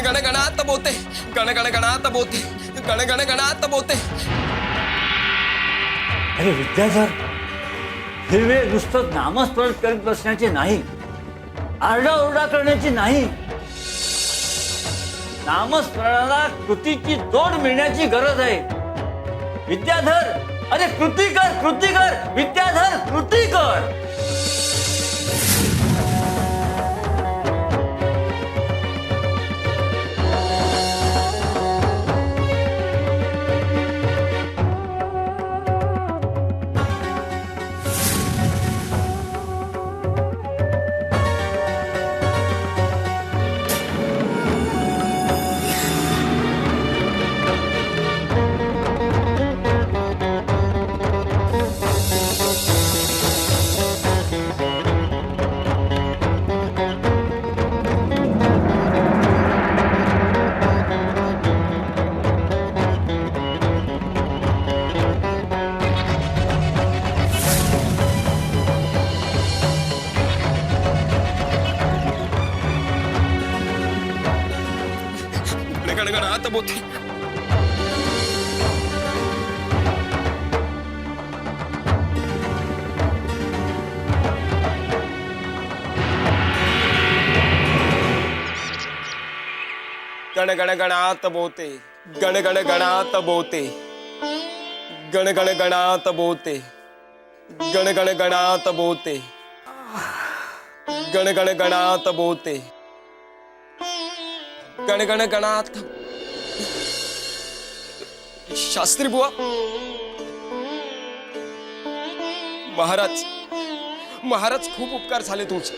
गण गणात बोते, गण गण गणात बोते, गण गण गणात बोते. अरे विद्याधर, हे वेळ नुसतं नामस्मरण करत बसण्याचे नाही, आरडाओरडा करण्याची नाही. नामस्मरणाला कृतीची जोड मिळण्याची गरज आहे. विद्याधर, अरे कृती कर, कृती कर, विद्याधर कृती कर. गण गणात बोते. गण गण गणात बोते, गण गण गणात बोते, गण गण गणात बोते, गण गण गणात बोते, गण गण गणात बोते, गण गण गणात. शास्त्री बुवा, महाराज महाराज खूप उपकार झाले तुमचे.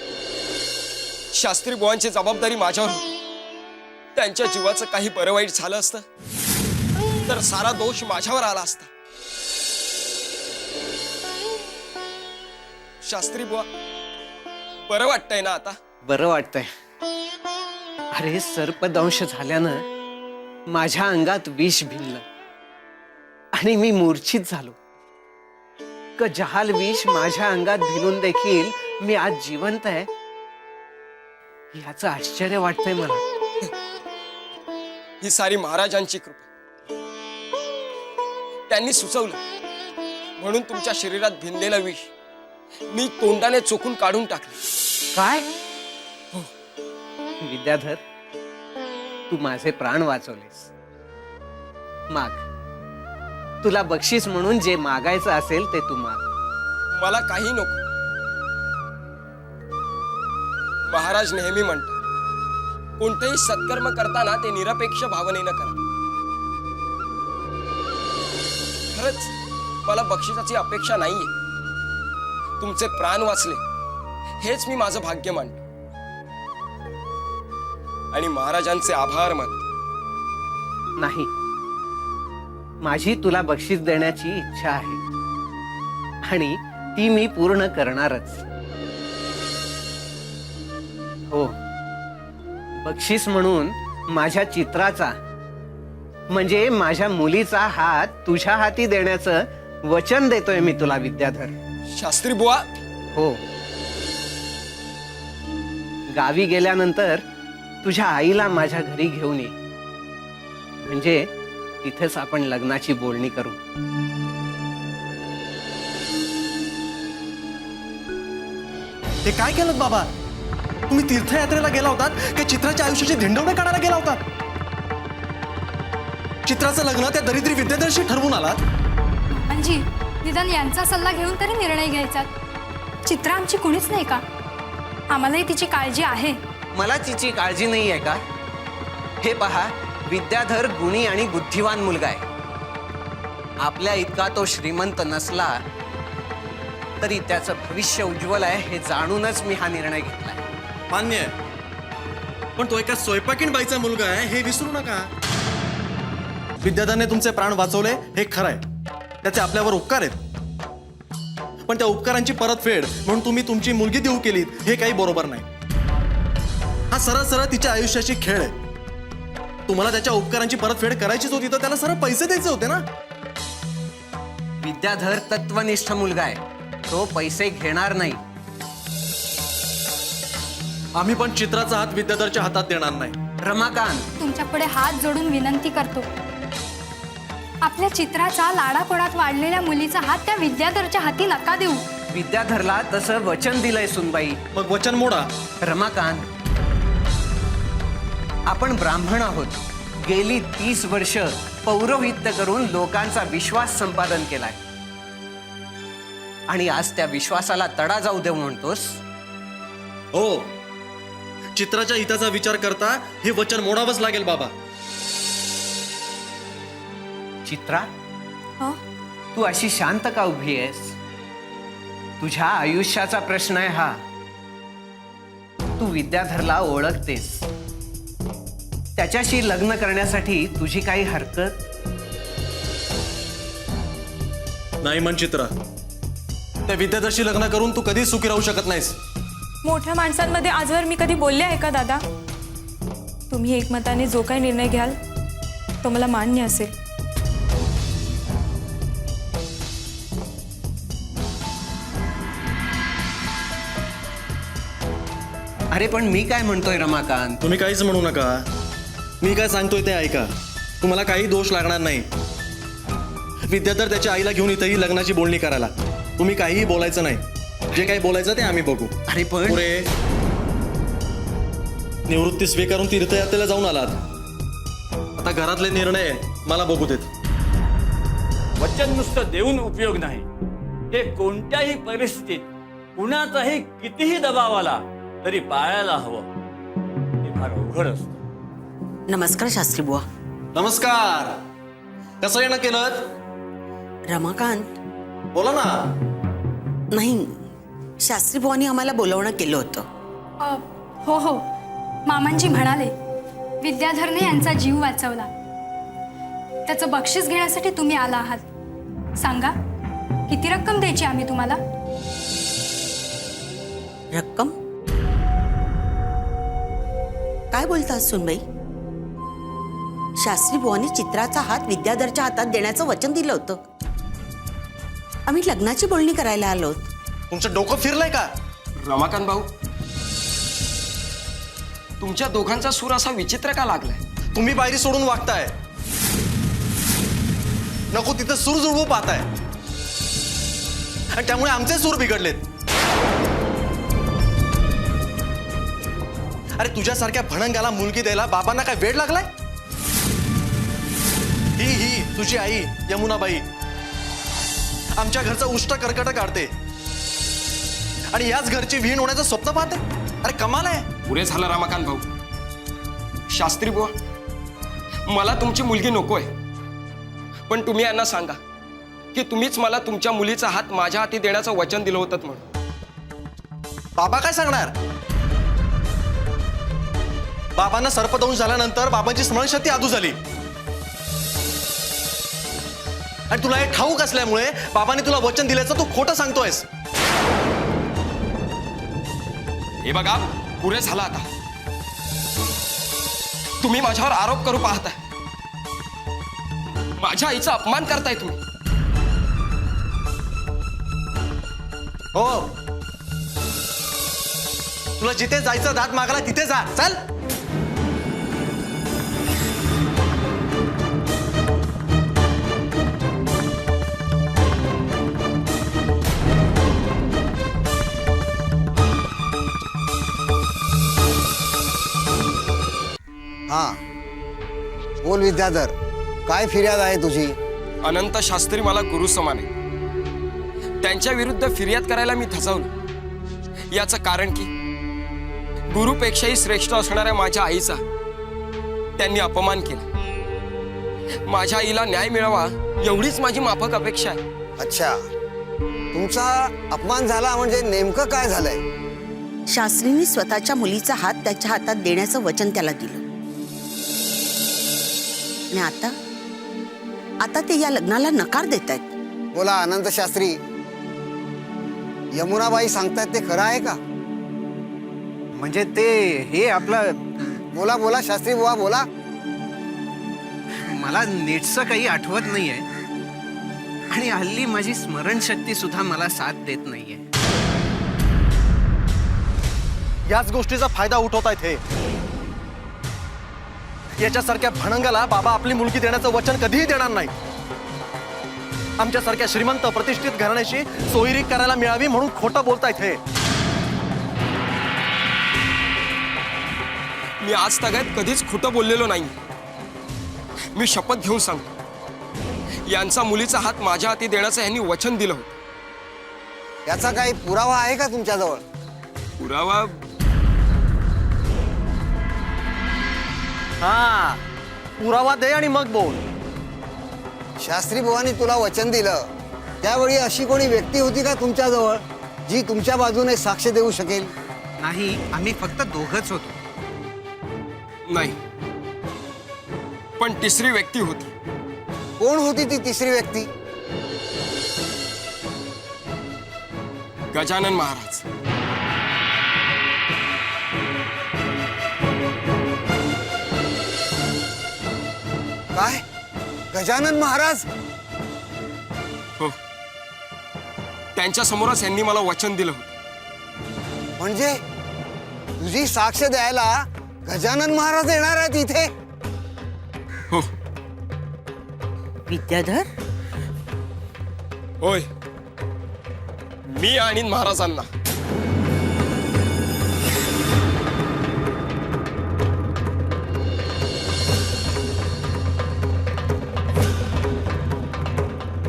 शास्त्री बुवांची जबाबदारी माझ्यावर होती. त्यांच्या जीवाचं काही बरं वाईट झालं असतं तर सारा दोष माझ्यावर आला असता. शास्त्री बुवा, बरं वाटतंय ना आता? बरं वाटतंय. अरे सर्पदंश झाल्यानं माझ्या अंगात विष भिनलं आणि मी मूर्छित झालो. जहाल विष माझ्या अंगात भिनून देखील मी आज जिवंत आहे याचं आश्चर्य वाटतंय मला. ही सारी महाराजांची कृपा. त्यांनी सुचवलं म्हणून तुमच्या शरीरात भिनलेलं विष मी तोंडाने चोखून काढून टाकलं. काय? विद्याधर, तू माझे प्राण वाचवलेस. माग, तुला बक्षीस म्हणून जे मागायचं असेल ते तू माग. मला काही नको. महाराज नेहमी म्हणतात कोणतेही सत्कर्म करताना ते निरपेक्ष भावनेनं करा. खरंच मला बक्षिसाची अपेक्षा नाहीये. तुमचे प्राण वाचले हेच मी माझं भाग्य मानतो आणि महाराजांचे आभार मानतो. नाही, माझी तुला बक्षीस देण्याची इच्छा आहे आणि ती मी पूर्ण करणारच. हो, बक्षीस म्हणून माझ्या चित्राचा म्हणजे माझ्या मुलीचा हात तुझ्या हाती देण्याचं वचन देतोय मी तुला विद्याधर. शास्त्री बुवा, हो, गावी गेल्यानंतर तुझ्या आईला माझ्या घरी घेऊन ये, म्हणजे तिथेच आपण लग्नाची बोलणी करू. हे काय केलं बाबा? तुम्ही तीर्थयात्रेला गेला होतात की चित्राच्या आयुष्याची धिंडवणे काढायला गेला होतात? चित्राचं लग्न त्या दरिद्री विद्याधरशी ठरवून आलात? म्हणजे निदान यांचा सल्ला घेऊन तरी निर्णय घ्यायचा. चित्रा आमची कुणीच नाही का? आम्हालाही तिची काळजी आहे. मला तिची काळजी नाही आहे का? हे पहा, विद्याधर गुणी आणि बुद्धिवान मुलगा आहे. आपल्या इतका तो श्रीमंत नसला तरी त्याचं भविष्य उज्ज्वल आहे हे जाणूनच मी हा निर्णय घेतलाय. मान्य आहे, पण तो एका स्वयंपाकीण बाईचा मुलगा आहे हे विसरू नका. विद्याधरने तुमचे प्राण वाचवले हे खरं आहे, त्याचे आपल्यावर उपकार आहेत. पण त्या उपकारांची परतफेड म्हणून तुम्ही तुमची मुलगी देऊ केलीत हे काही बरोबर नाही. हा सरळ सरळ तिच्या आयुष्याची खेळ आहे. तुम्हाला त्याच्या उपकारांची परतफेड करायचीच होती तर त्याला सरळ पैसे द्यायचे होते ना. विद्याधर तत्वनिष्ठ मुलगा आहे, तो पैसे घेणार नाही. आम्ही पण चित्राचा हात विद्याधरच्या हातात देणार नाही. रमाकांत, तुमच्या पुढे हात जोडून विनंती करतो. आपल्या चित्राचा लाडाकोडात वाढलेल्या मुलीचा हात त्या विद्याधरच्या हाती नका देऊ. विद्याधरला तसं वचन दिलंय सुनबाई. मग वचन मोडा. रमाकांत, आपण ब्राह्मण आहोत. गेली 30 वर्ष पौरोहित्य करून लोकांचा विश्वास संपादन केलाय आणि आज त्या विश्वासाला तडा जाऊ देऊ म्हणतोस. हो, चित्राच्या हिताचा विचार करता हे वचन मोडावंच लागेल बाबा. चित्रा, हं? तू अशी शांत का उभी आहेस? तुझ्या आयुष्याचा प्रश्न आहे हा. तू विद्याधरला ओळखतेस. त्याच्याशी लग्न करण्यासाठी तुझी काही हरकत? नाही म्हण चित्रा, त्या विद्याधरशी लग्न करून तू कधीच सुखी राहू शकत नाहीस. मोठ्या माणसांमध्ये आजवर मी कधी बोलले आहे का दादा? तुम्ही एकमताने जो काही निर्णय घ्याल तो मला मान्य असेल. अरे पण मी काय म्हणतोय रमाकांत? तुम्ही काहीच म्हणू नका. मी काय सांगतोय ते ऐका. तुम्हाला काही दोष लागणार नाही. विद्याधर त्याच्या आईला घेऊन इथंही लग्नाची बोलणी करायला. तुम्ही काहीही बोलायचं नाही. जे काही बोलायचं ते आम्ही बघू. अरे पण पुरे निवृत्ती स्वीकारून तीर्थयात्रेला जाऊन आलात. आता घरातले निर्णय मला बघू देत. वचन नुसतं देऊन उपयोग नाही. ते कोणत्याही परिस्थितीत कुणाचाही कितीही दबाव आला तरी पाळायला हवं. ते फार अवघड असतं. नमस्कार शास्त्री बुवा. नमस्कार. कसं येणं केलं? रमाकांत, बोला ना. नाही, शास्त्री बुवांनी आम्हाला बोलवणं केलं होतं. हो हो, मामांजी म्हणाले विद्याधरने यांचा जीव वाचवला. त्याचं बक्षीस घेण्यासाठी तुम्ही आला आहात. सांगा, किती रक्कम द्यायची आम्ही तुम्हाला? रक्कम? काय बोलतात सुनबाई? शास्त्री बुवांनी चित्राचा हात विद्याधरच्या हातात देण्याचं वचन दिलं होतं. आम्ही लग्नाची बोलणी करायला आलो. तुमचं डोकं फिरलंय का? रमाकांत भाऊ, तुमच्या दोघांचा सूर असा विचित्र का लागलाय? तुम्ही बाहेरी सोडून वागताय. नको तिथं सूर जुळवू पाहताय आणि त्यामुळे आमचे सूर बिघडलेत. अरे तुझ्यासारख्या भणंगाला मुलगी द्यायला बाबांना काय वेळ लागलाय? ही तुझी आई यमुनाबाई आमच्या घरचं उष्ट कर्कट काढते आणि याच घरची विहीण होण्याचं स्वप्न पाहते. अरे कमाल आहे. पुरे झालं रमाकांत भाऊ. शास्त्री बुवा, मला तुमची मुलगी नकोय. पण तुम्ही यांना सांगा की तुम्हीच मला तुमच्या मुलीचा हात माझ्या हाती देण्याचं वचन दिलं होतं म्हणून. बाबा काय सांगणार? बाबांना सर्पदंश झाल्यानंतर बाबांची स्मरणशक्ती आदू झाली आणि तुला हे ठाऊक असल्यामुळे बाबांनी तुला वचन दिल्याचं तू खोटं सांगतोयस. हे बघा, पुरे झालं आता. तुम्ही माझ्यावर आरोप करू पाहताय. माझ्या आईचा अपमान करताय तुम्ही. हो, तुला जिथे जायचं दात मागायला तिथे जा. चल. हा, बोल विद्याधर, काय फिर्याद आहे तुझी? अनंत शास्त्री मला गुरु समान आहे. त्यांच्या विरुद्ध फिर्याद करायला मी धजावलं. याचं कारण की गुरुपेक्षाही श्रेष्ठ असणाऱ्या माझ्या आईचा त्यांनी अपमान केला. माझ्या आईला न्याय मिळावा एवढीच माझी माफक अपेक्षा आहे. अच्छा, तुमचा अपमान झाला म्हणजे नेमकं काय झालंय? शास्त्रींनी स्वतःच्या मुलीचा हात त्याच्या हातात देण्याचं वचन त्याला दिलं आणि आता ते या लग्नाला नकार देत आहेत. बोला अनंत शास्त्री, यमुनाबाई सांगतायत ते खरं आहे का? म्हणजे ते हे आपलं, बोला बोला शास्त्री बुवा, बोला. मला नीटसं काही आठवत नाहीये आणि हल्ली माझी स्मरणशक्ती सुद्धा मला साथ देत नाहीये. याच गोष्टीचा फायदा उठवतायत हे. याच्यासारख्या भणंगाला बाबा आपली मुलगी देण्याचं वचन कधीही देणार नाही. आमच्यासारख्या श्रीमंत प्रतिष्ठित घराण्याशी सोयरी करायला मिळावी म्हणून खोटं बोलतायत हे. मी आज तगायत कधीच खोटं बोललेलो नाही. मी शपथ घेऊन सांगतो, यांचा मुलीचा हात माझ्या हाती देण्याचं यांनी वचन दिलं होतं. याचा काही पुरावा आहे का तुमच्याजवळ? पुरावा हा, पुरावा दे आणि मग बोल. शास्त्री बुवांनी तुला वचन दिलं त्यावेळी अशी कोणी व्यक्ती होती का तुमच्याजवळ जी तुमच्या बाजूने साक्ष देऊ शकेल? नाही, आम्ही फक्त दोघच होतो. नाही, पण तिसरी व्यक्ती होती. कोण होती ती तिसरी व्यक्ती? गजानन महाराज. काय? गजानन महाराज? हो, त्यांच्या समोरच यांनी मला वचन दिलं होतं. म्हणजे तुझी साक्ष द्यायला गजानन महाराज येणार आहेत इथे? हो, विद्याधर, होय, मी आणि महाराजांना.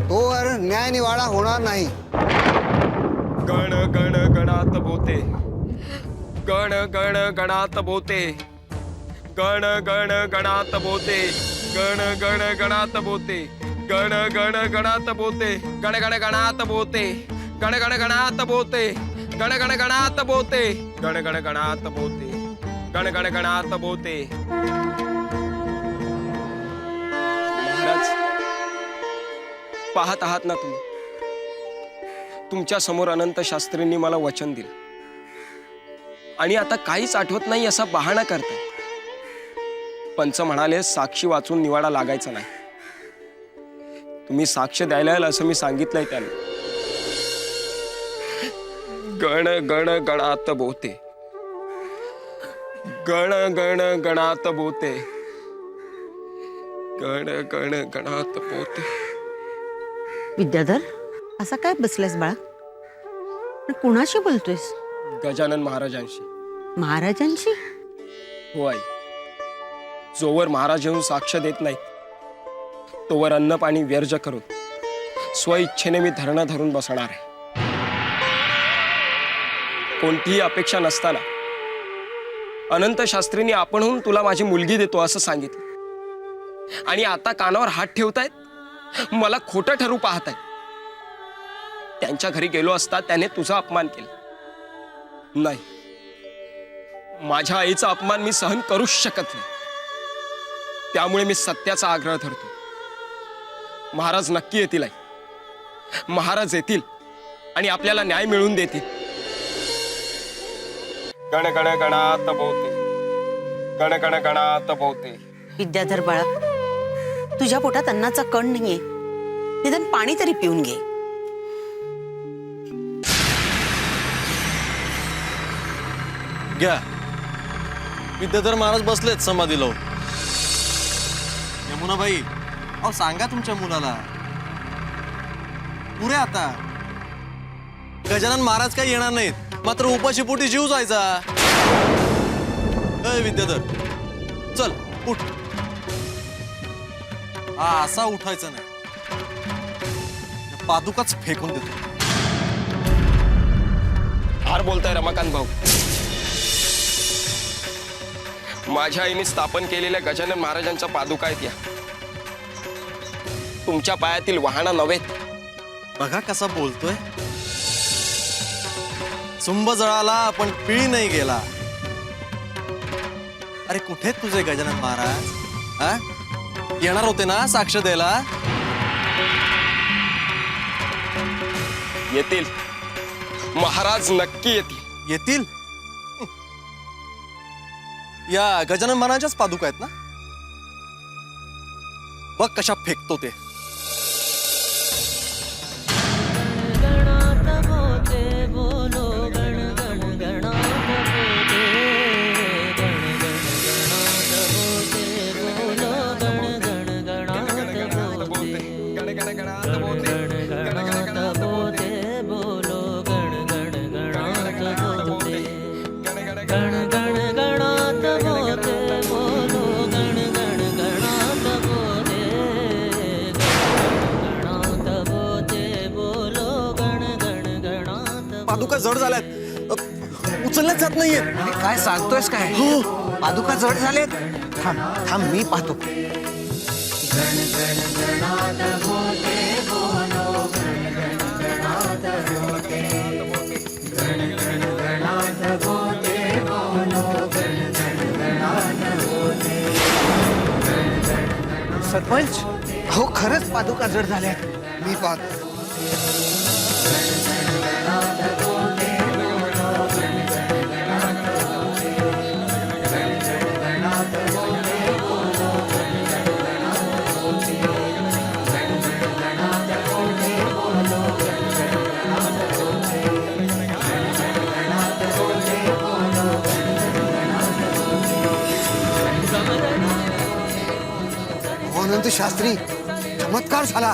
तोवर न्याय निवाडा होणार नाही. गण गण गणात बोते, गण गण गणात बोते, गण गण गणात बोते, गण गण गणात बोते, गण गण गणात बोते, गण गण गणात बोते, गण गण गणात बोते, गण गण गणात बोते, गण गण गणात बोते, गण गण गणात बोते. महाराज, पाहत आहात ना तुम्ही, तुमच्या समोर अनंत शास्त्रींनी मला वचन दिलं आणि आता काहीच आठवत नाही असा बहाणा करताय. पंच म्हणाले साक्षी वाचून निवाडा लागायचा नाही. तुम्ही साक्ष द्यायला याल असं मी सांगितलंय त्याने. गण गण गणात बोते, गण गण गणात बोते, गण गण गणात बोते. विद्याधर, असा काय बसलास बाळा? पण कुणाशी बोलतोयस? गजानन महाराजांशी. महाराजांशी? हो आई, जोवर महाराज येऊन साक्ष देत नाही तोवर अन्न पाणी व्यर्ज करून स्वइच्छेने मी धरणं धरून बसणार आहे. कोणतीही अपेक्षा नसताना अनंत शास्त्रींनी आपणहून तुला माझी मुलगी देतो असं सांगितलं आणि आता कानावर हात ठेवतायत, मला खोटं ठरू पाहतायत. त्यांच्या घरी गेलो असता त्याने तुझा अपमान केला नाही. माझ्या आईचा अपमान मी सहन करूच शकत नाही. त्यामुळे मी सत्याचा आग्रह धरतो. महाराज नक्की येतील आई. महाराज येतील आणि आपल्याला न्याय मिळवून देतील. गण गण गणात बोते, गण गण गणात बोते. विद्याधर बाळा, तुझ्या पोटात अन्नाचा कण नाहीये, निदान पाणी तरी पिऊन घे. घ्या. विद्याधर महाराज बसलेत समाधी लावून. यमुनाबाई, अहो सांगा तुमच्या मुलाला पुरे आता. गजानन महाराज काही येणार नाहीत, मात्र उपाशी पोटी जीव जायचा. अय विद्याधर, चल उठ. हा असा उठायचा नाही, पादुकाच फेकून देतो. फार बोलताय रमाकांत भाऊ. माझ्या आईने स्थापन केलेल्या गजानन महाराजांच्या पादुका आहेत या. तुमच्या पायातील वाहना नव्हेत. बघा कसा बोलतोय. सुंब जळाला पण पिळी नाही गेला. अरे कुठे तुझे गजानन महाराज? हा, येणार होते ना साक्ष द्यायला? येतील. महाराज नक्की येतील. येतील. या गजानन महाराजांच्याच पादुका आहेत ना? बघ कशा फेकतो ते. जड झाल्यात. उचलल्याच जात नाहीये. अरे काय सांगतोयस काय? पादुका जड झालेत. थांब थांब मी पाहतो. सरपंच, हो खरंच पादुका जड झाल्यात. मी पाहतो. अनंत शास्त्री, चमत्कार झाला.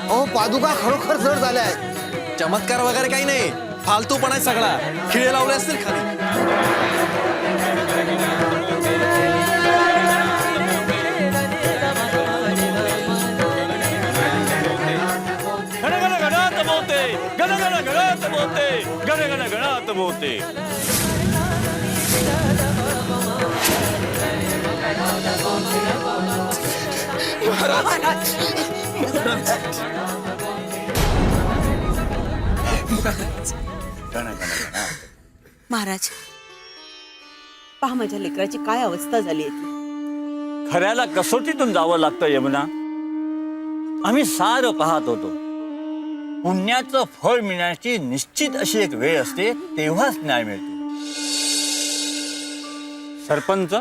अहो पादुका खरोखर जड झाल्या आहेत. चमत्कार वगैरे काही नाही, फालतूपणा आहे सगळा. खिळे लावले असतील खाली. गण गण गणात मोते, गण गण गणात मोते, गण गण गणात मोते. गण गण गणात. महाराज, पहा माझ्या लेकराची काय अवस्था झाली आहे ती. खऱ्याला कसोटीतून जावं लागतं यमुना. आम्ही सारं पाहत होतो. पुण्याचं फळ मिळण्याची निश्चित अशी एक वेळ असते, तेव्हाच न्याय मिळतो. सरपंच,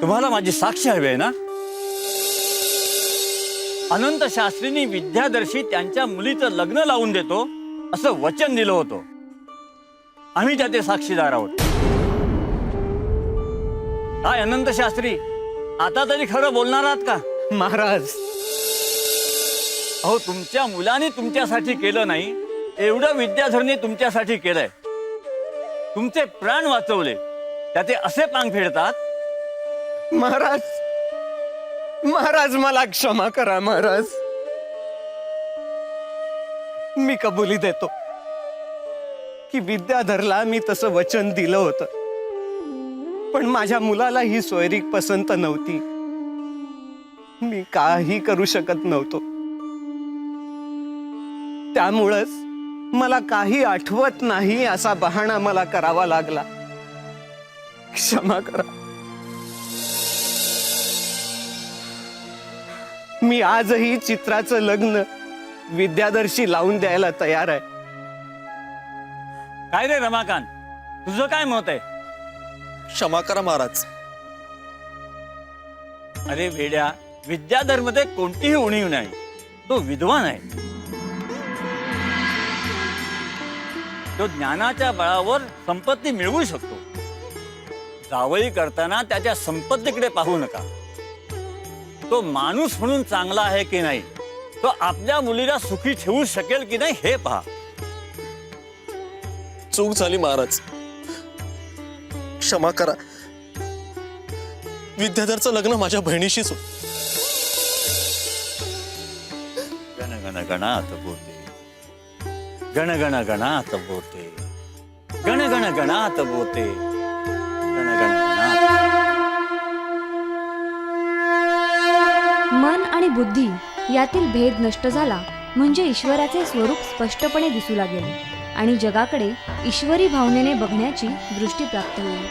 तुम्हाला माझी साक्ष हवी आहे ना? अनंत शास्त्रींनी विद्यादर्शी त्यांच्या मुलीचं लग्न लावून देतो असं वचन दिलं होतं. आम्ही त्याचे साक्षीदार आहोत. काय अनंत शास्त्री, आता तरी खरं बोलणार आहात का? महाराज, अहो, तुमच्या मुलाने तुमच्यासाठी केलं नाही एवढं विद्याधरने तुमच्यासाठी केलंय. तुमचे प्राण वाचवले, त्याचे असे पांग फेडतात. महाराज, महाराज मला क्षमा करा. महाराज, मी कबुली देतो की विद्याधरला मी तसं वचन दिलं होतं, पण माझ्या मुलाला ही सोयरीक पसंत नव्हती. मी काही करू शकत नव्हतो. त्यामुळंच मला काही आठवत नाही असा बहाणा मला करावा लागला. क्षमा करा. मी आजही चित्राचं लग्न विद्याधरशी लावून द्यायला तयार आहे. काय रे रमाकांत, तुझं काय मत आहे? क्षमा करा महाराज. अरे वेड्या, विद्याधर मध्ये कोणतीही उणीव नाही. तो विद्वान आहे. तो ज्ञानाच्या बळावर संपत्ती मिळवू शकतो. जावई करताना त्याच्या संपत्तीकडे पाहू नका. तो माणूस म्हणून चांगला आहे की नाही, तो आपल्या मुलीला सुखी ठेवू शकेल की नाही हे पहा. चूक झाली महाराज, क्षमा करा. विद्याधरचं लग्न माझ्या बहिणीशीच होतं. गण गण गणात बोते, गण गण गणात बोते, गण गण गणात बोते, गण गण गणात. मन आणि बुद्धी यातील भेद नष्ट झाला म्हणजे ईश्वराचे स्वरूप स्पष्टपणे दिसू लागेल आणि जगाकडे ईश्वरी भावनेने बघण्याची दृष्टी प्राप्त होईल.